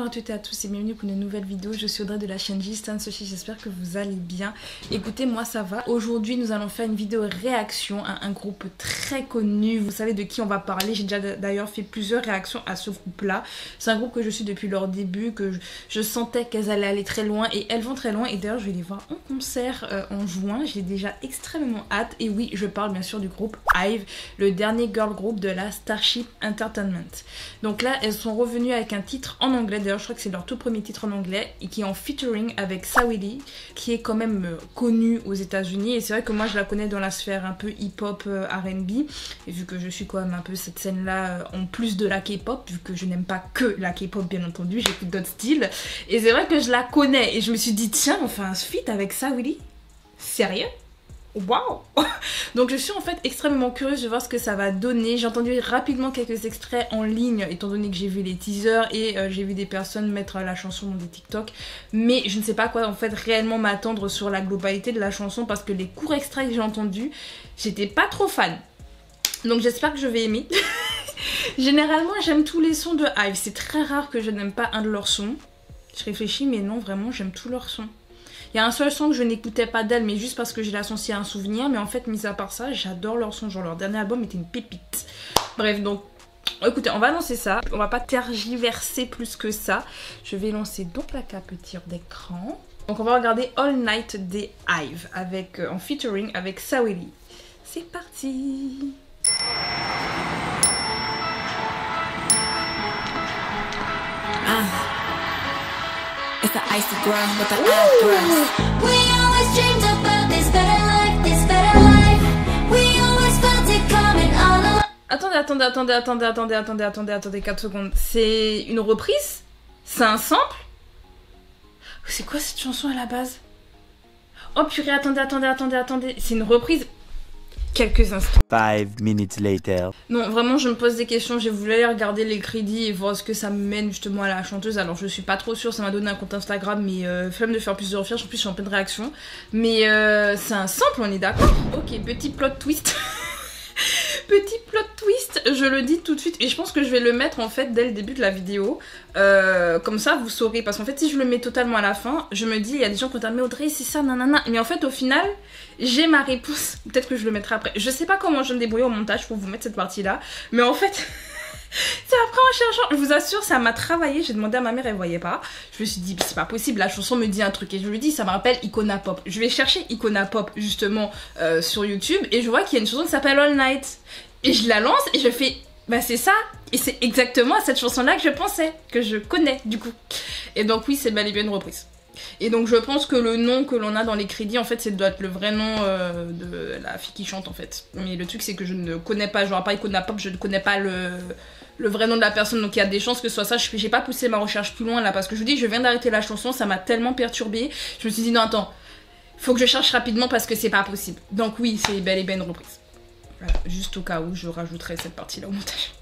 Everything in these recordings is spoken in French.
à toutes et à tous et bienvenue pour une nouvelle vidéo. Je suis Audrey de la chaîne Gistan Sushi, j'espère que vous allez bien. Écoutez, moi ça va. Aujourd'hui nous allons faire une vidéo réaction à un groupe très connu. Vous savez de qui on va parler. J'ai déjà d'ailleurs fait plusieurs réactions à ce groupe là. C'est un groupe que je suis depuis leur début, que je sentais qu'elles allaient aller très loin et elles vont très loin. Et d'ailleurs je vais les voir en concert en juin. J'ai déjà extrêmement hâte. Et oui, je parle bien sûr du groupe IVE, le dernier girl group de la Starship Entertainment. Donc là elles sont revenues avec un titre en anglais, d'ailleurs je crois que c'est leur tout premier titre en anglais, et qui est en featuring avec Saweetie, qui est quand même connue aux États-Unis. Et c'est vrai que moi je la connais dans la sphère un peu hip-hop, R&B, et vu que je suis quand même un peu cette scène-là en plus de la K-pop, vu que je n'aime pas que la K-pop bien entendu, j'écoute d'autres styles, et c'est vrai que je la connais, et je me suis dit tiens on fait un feat avec Saweetie, sérieux? Waouh! Donc je suis en fait extrêmement curieuse de voir ce que ça va donner. J'ai entendu rapidement quelques extraits en ligne étant donné que j'ai vu les teasers et j'ai vu des personnes mettre la chanson dans des TikTok, mais je ne sais pas quoi en fait réellement m'attendre sur la globalité de la chanson parce que les courts extraits que j'ai entendus, j'étais pas trop fan. Donc j'espère que je vais aimer. Généralement j'aime tous les sons de IVE, c'est très rare que je n'aime pas un de leurs sons. Je réfléchis mais non vraiment j'aime tous leurs sons. Il y a un seul son que je n'écoutais pas d'elle, mais juste parce que j'ai l'associé à un souvenir. Mais en fait, mis à part ça, j'adore leur son. Genre, leur dernier album était une pépite. Bref, donc, écoutez, on va lancer ça. On va pas tergiverser plus que ça. Je vais lancer donc la capture d'écran. Donc, on va regarder All Night des IVE avec, en featuring avec Saweetie. C'est parti! It's the icy grind with the eyebrows. We always dreamed about this better life, this better life. We always felt it coming all along. Attendez, 4 secondes. C'est une reprise? C'est un sample? C'est quoi cette chanson à la base? Oh purée, attendez. C'est une reprise? Quelques instants. 5 minutes later. Non, vraiment, je me pose des questions. J'ai voulu aller regarder les crédits et voir ce que ça me mène justement à la chanteuse. Alors, je suis pas trop sûre. Ça m'a donné un compte Instagram, mais flemme de faire plus de recherches. En plus, je suis en pleine réaction. Mais c'est un sample, on est d'accord? Ok, petit plot twist. Petit plot twist, je le dis tout de suite. Et je pense que je vais le mettre en fait dès le début de la vidéo. Comme ça, vous saurez. Parce qu'en fait, si je le mets totalement à la fin, je me dis, il y a des gens qui vont dire, mais Audrey, c'est ça, nanana. Mais en fait, au final, j'ai ma réponse. Peut-être que je le mettrai après. Je sais pas comment je vais me débrouiller au montage pour vous mettre cette partie-là. Mais en fait, c'est après en cherchant. Je vous assure, ça m'a travaillé. J'ai demandé à ma mère, elle voyait pas. Je me suis dit, c'est pas possible, la chanson me dit un truc. Et je lui dis, ça me rappelle Icona Pop. Je vais chercher Icona Pop justement sur YouTube. Et je vois qu'il y a une chanson qui s'appelle All Night. Et je la lance et je fais, bah c'est ça. Et c'est exactement à cette chanson-là que je pensais, que je connais du coup. Et donc oui, c'est bel et bien une reprise. Et donc je pense que le nom que l'on a dans les crédits en fait c'est doit être le vrai nom de la fille qui chante en fait. Mais le truc c'est que je ne connais pas, genre pas Icona Pop, je ne connais pas le vrai nom de la personne, donc il y a des chances que ce soit ça. J'ai pas poussé ma recherche plus loin là parce que je vous dis je viens d'arrêter la chanson, ça m'a tellement perturbée. Je me suis dit non attends, faut que je cherche rapidement parce que c'est pas possible. Donc oui c'est bel et bien une reprise. Voilà, juste au cas où je rajouterai cette partie là au montage.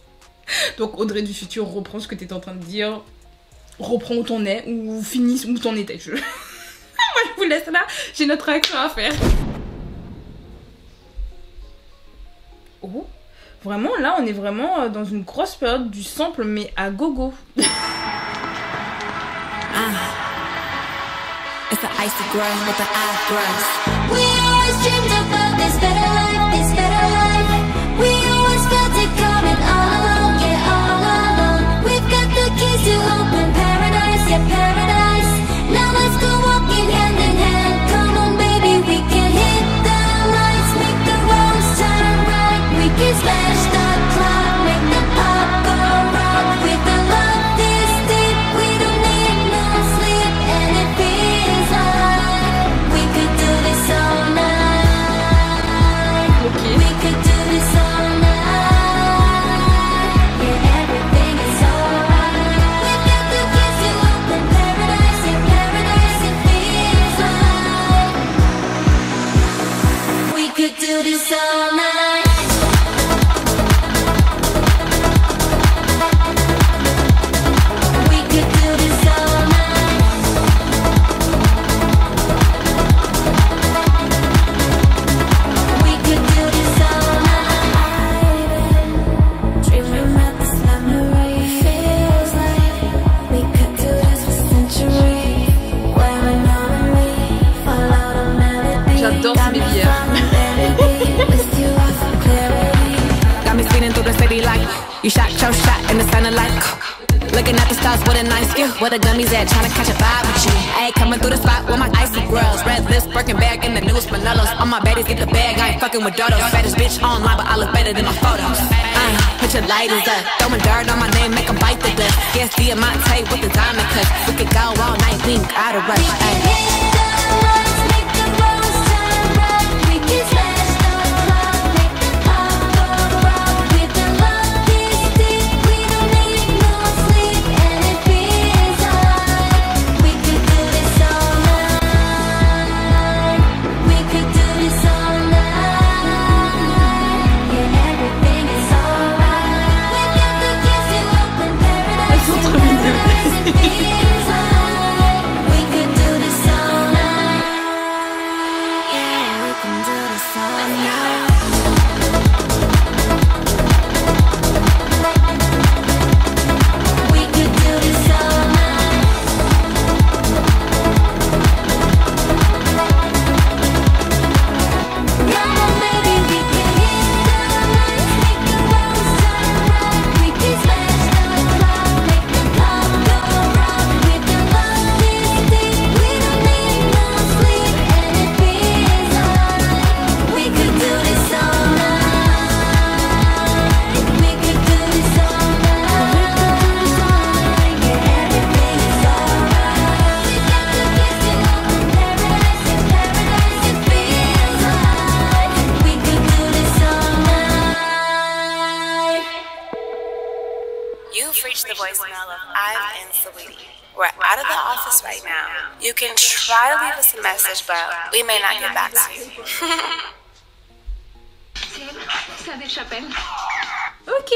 Donc Audrey du futur, reprends ce que tu étais en train de dire. Reprends où t'en es, ou finis où t'en étais. Moi je vous laisse là, j'ai notre réaction à faire. Oh, vraiment là on est vraiment dans une grosse période du sample mais à gogo. It's the icy grind with the eyebrows. We always dreamed about this better life, this better life. We always felt it coming all along, yeah, all along. We've got the keys to open paradise, yeah, paradise. Now let's go walking hand in hand. Come on, baby, we can hit the lights, make the roads turn right. We can smash the clock, make the pop go rock. With the love this deep, we don't need no sleep, and it feels like we could do this all night. Okay. We could do this all night. Yeah, everything is alright. We've got the keys to open paradise, yeah, paradise. It feels like we could do this all night. We could do this all night. We could do this all night. Dreaming about this memory. Feels like we could do J'adore ce baby. Got me speeding through the city like you shot your shot in the center like looking at the stars with a nice view. Where the gummies at, trying to catch a vibe with you. I ain't coming through the spot with my icy grills. Red lips, Birkin bag, in the newest Manelos. All my baddies get the bag, I ain't fucking with dodos. Baddest bitch online, but I look better than my photos. Put your lighters up, throwing dirt on my name, make 'em bite the dust. Yes, Diamante with the diamond cut. We could go all night, we ain't gotta rush. You've reached the voicemail of Ive and Saweetie. We're out of the office right now. You can try to leave us a message, but we may not get back to you. Ok.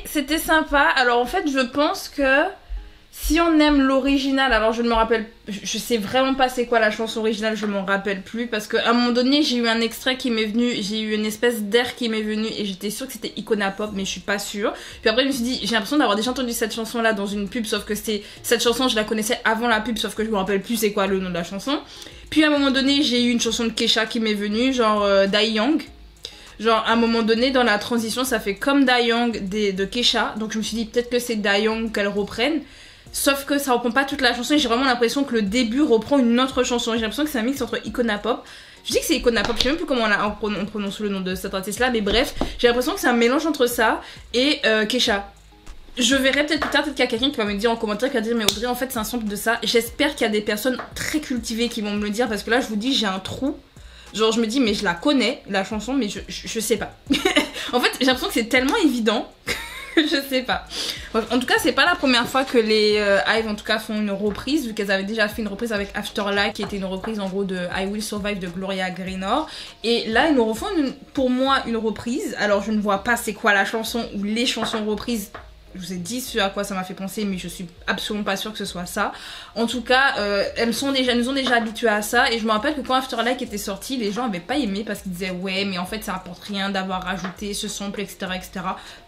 C'était sympa. Alors en fait, je pense que si on aime l'original, alors je ne me rappelle, je sais vraiment pas c'est quoi la chanson originale, je m'en rappelle plus parce qu'à un moment donné j'ai eu un extrait qui m'est venu, j'ai eu une espèce d'air qui m'est venu et j'étais sûre que c'était Icona Pop mais je suis pas sûre. Puis après je me suis dit j'ai l'impression d'avoir déjà entendu cette chanson là dans une pub sauf que cette chanson je la connaissais avant la pub sauf que je me rappelle plus c'est quoi le nom de la chanson. Puis à un moment donné j'ai eu une chanson de Kesha qui m'est venue genre Dai Young. Genre à un moment donné dans la transition ça fait comme Dai Young de Kesha donc je me suis dit peut-être que c'est Dai Young qu'elle reprenne. Sauf que ça reprend pas toute la chanson et j'ai vraiment l'impression que le début reprend une autre chanson. J'ai l'impression que c'est un mix entre Icona Pop. Je dis que c'est Icona Pop, je sais même plus comment on prononce le nom de cette artiste là, mais bref, j'ai l'impression que c'est un mélange entre ça et Kesha. Je verrai peut-être plus tard, peut-être qu'il y a quelqu'un qui va me dire en commentaire, qui va dire mais Audrey en fait c'est un sample de ça. J'espère qu'il y a des personnes très cultivées qui vont me le dire parce que là je vous dis j'ai un trou. Genre je me dis mais je la connais la chanson mais je sais pas. En fait j'ai l'impression que c'est tellement évident. Je sais pas. En tout cas, c'est pas la première fois que les Ive en tout cas font une reprise, vu qu'elles avaient déjà fait une reprise avec Afterlife, qui était une reprise en gros de I Will Survive de Gloria Gaynor. Et là, ils nous refont pour moi une reprise. Alors, je ne vois pas c'est quoi la chanson ou les chansons reprises. Je vous ai dit ce à quoi ça m'a fait penser, mais je suis absolument pas sûre que ce soit ça. En tout cas, elles nous ont déjà habitués à ça. Et je me rappelle que quand Afterlife était sorti, les gens avaient pas aimé parce qu'ils disaient ouais, mais en fait ça apporte rien d'avoir rajouté ce sample, etc., etc.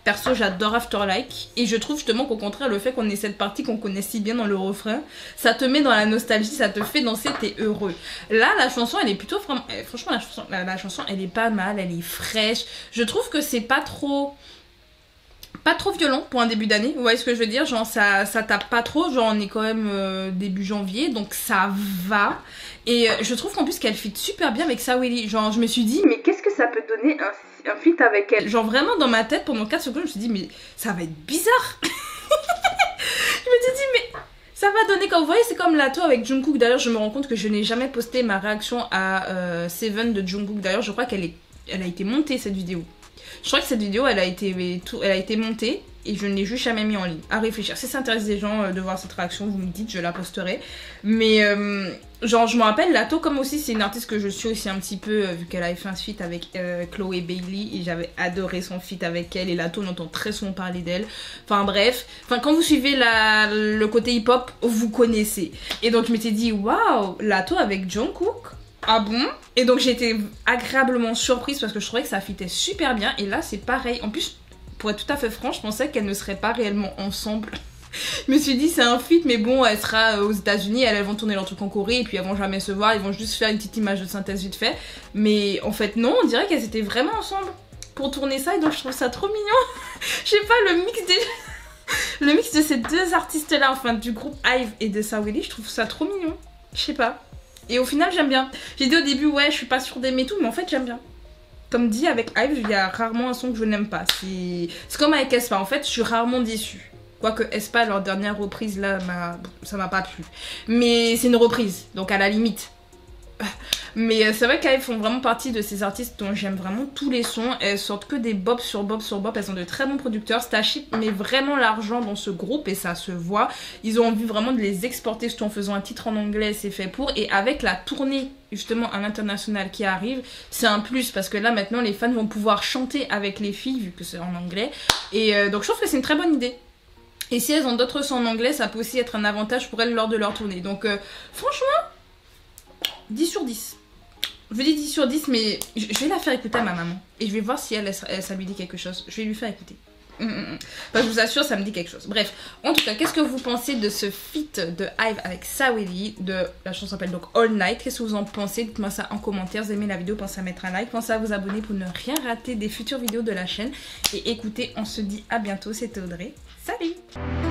Perso, j'adore Afterlife. Et je trouve justement qu'au contraire, le fait qu'on ait cette partie qu'on connaît si bien dans le refrain, ça te met dans la nostalgie, ça te fait danser, t'es heureux. Là, la chanson, elle est plutôt... Franchement, la chanson, elle est pas mal, elle est fraîche. Je trouve que c'est pas trop violent pour un début d'année, vous voyez ce que je veux dire, genre ça tape pas trop, genre on est quand même début janvier, donc ça va, et je trouve qu'en plus qu'elle fit super bien avec Saweetie, genre je me suis dit mais qu'est-ce que ça peut donner un feat avec elle, genre vraiment dans ma tête pendant 4 secondes je me suis dit mais ça va être bizarre. Je me suis dit mais ça va donner, comme vous voyez c'est comme Lato avec Jungkook, d'ailleurs je me rends compte que je n'ai jamais posté ma réaction à Seven de Jungkook, d'ailleurs je crois qu'elle a été montée cette vidéo. Je crois que cette vidéo elle a été montée et je ne l'ai juste jamais mis en ligne. À réfléchir. Si ça intéresse des gens de voir cette réaction, vous me dites, je la posterai. Mais genre je me rappelle, Lato comme aussi c'est une artiste que je suis aussi un petit peu vu qu'elle avait fait un feat avec Chloé Bailey et j'avais adoré son feat avec elle et Lato on entend très souvent parler d'elle. Enfin bref, quand vous suivez le côté hip hop, vous connaissez. Et donc je m'étais dit waouh, Lato avec Jungkook. Ah bon? Et donc j'ai été agréablement surprise parce que je trouvais que ça fitait super bien et là c'est pareil. En plus, pour être tout à fait franche, je pensais qu'elles ne seraient pas réellement ensemble. Je me suis dit c'est un feat, mais bon, elle sera aux États-Unis, elles vont tourner leur truc en Corée et puis elles vont jamais se voir, ils vont juste faire une petite image de synthèse vite fait. Mais en fait non, on dirait qu'elles étaient vraiment ensemble pour tourner ça et donc je trouve ça trop mignon. Je sais pas, le mix de ces deux artistes là, enfin du groupe IVE et de Saweetie, je trouve ça trop mignon. Je sais pas. Et au final j'aime bien. J'ai dit au début ouais je suis pas sûre d'aimer tout, mais en fait j'aime bien. Comme dit avec IVE, il y a rarement un son que je n'aime pas. C'est comme avec aespa, en fait je suis rarement déçue. Quoique aespa, leur dernière reprise là, ça m'a pas plu. Mais c'est une reprise, donc à la limite. Mais c'est vrai qu'elles font vraiment partie de ces artistes dont j'aime vraiment tous les sons. Elles sortent que des bop sur bop sur bop. Elles ont de très bons producteurs. Starship met vraiment l'argent dans ce groupe et ça se voit. Ils ont envie vraiment de les exporter, surtout en faisant un titre en anglais, c'est fait pour. Et avec la tournée justement à l'international qui arrive, c'est un plus parce que là maintenant les fans vont pouvoir chanter avec les filles vu que c'est en anglais. Et donc je trouve que c'est une très bonne idée. Et si elles ont d'autres sons en anglais, ça peut aussi être un avantage pour elles lors de leur tournée. Donc franchement, 10 sur 10. Je dis 10 sur 10, mais je vais la faire écouter à ma maman. Et je vais voir si ça lui dit quelque chose. Je vais lui faire écouter. Enfin, je vous assure, ça me dit quelque chose. Bref, en tout cas, qu'est-ce que vous pensez de ce feat de IVE avec Saweetie? La chanson s'appelle donc All Night. Qu'est-ce que vous en pensez? Dites-moi ça en commentaire. Vous aimez la vidéo, pensez à mettre un like. Pensez à vous abonner pour ne rien rater des futures vidéos de la chaîne. Et écoutez, on se dit à bientôt. C'était Audrey. Salut!